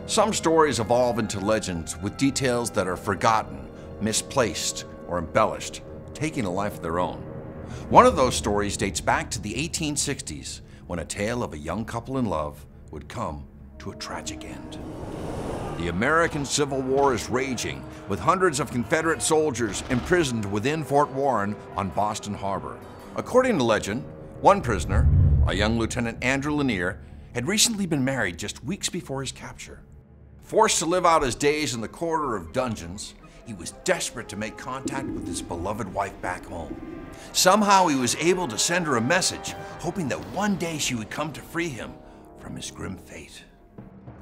Some stories evolve into legends with details that are forgotten, misplaced, or embellished, taking a life of their own. One of those stories dates back to the 1860s, when a tale of a young couple in love would come to a tragic end. The American Civil War is raging, with hundreds of Confederate soldiers imprisoned within Fort Warren on Boston Harbor. According to legend, one prisoner, a young Lieutenant Andrew Lanier, had recently been married just weeks before his capture. Forced to live out his days in the corridor of dungeons, he was desperate to make contact with his beloved wife back home. Somehow he was able to send her a message, hoping that one day she would come to free him from his grim fate.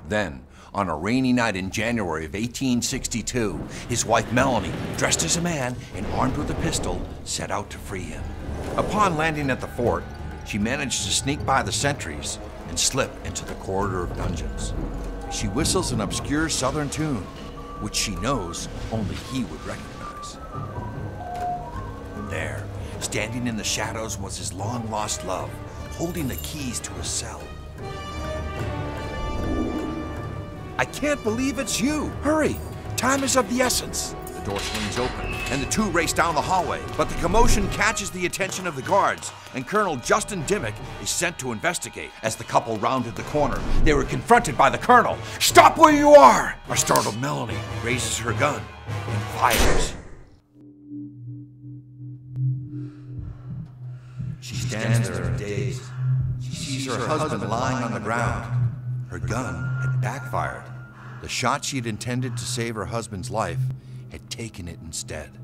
Then, on a rainy night in January of 1862, his wife Melanie, dressed as a man and armed with a pistol, set out to free him. Upon landing at the fort, she managed to sneak by the sentries and slip into the corridor of dungeons. She whistles an obscure southern tune, which she knows only he would recognize. There, standing in the shadows, was his long-lost love, holding the keys to his cell. "I can't believe it's you! Hurry! Time is of the essence!" The door swings open, and the two race down the hallway, but the commotion catches the attention of the guards, and Colonel Justin Dimick is sent to investigate. As the couple rounded the corner, they were confronted by the colonel. "Stop where you are!" A startled Melanie raises her gun and fires. She stands there dazed. She sees her husband lying on the ground. Her gun had backfired. The shot she had intended to save her husband's life had taken it instead.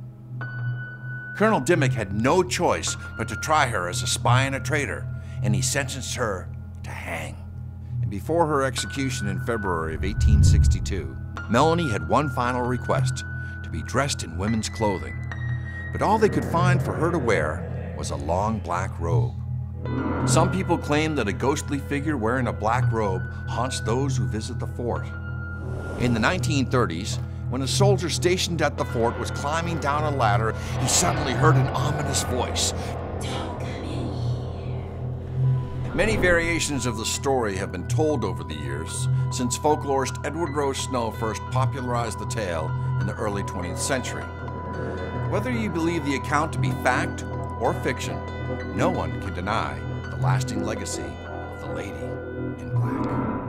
Colonel Dimick had no choice but to try her as a spy and a traitor, and he sentenced her to hang. And before her execution in February of 1862, Melanie had one final request: to be dressed in women's clothing. But all they could find for her to wear was a long black robe. Some people claim that a ghostly figure wearing a black robe haunts those who visit the fort. In the 1930s, when a soldier stationed at the fort was climbing down a ladder, he suddenly heard an ominous voice. Many variations of the story have been told over the years, since folklorist Edward Rose Snow first popularized the tale in the early 20th century. Whether you believe the account to be fact or fiction, no one can deny the lasting legacy of the Lady in Black.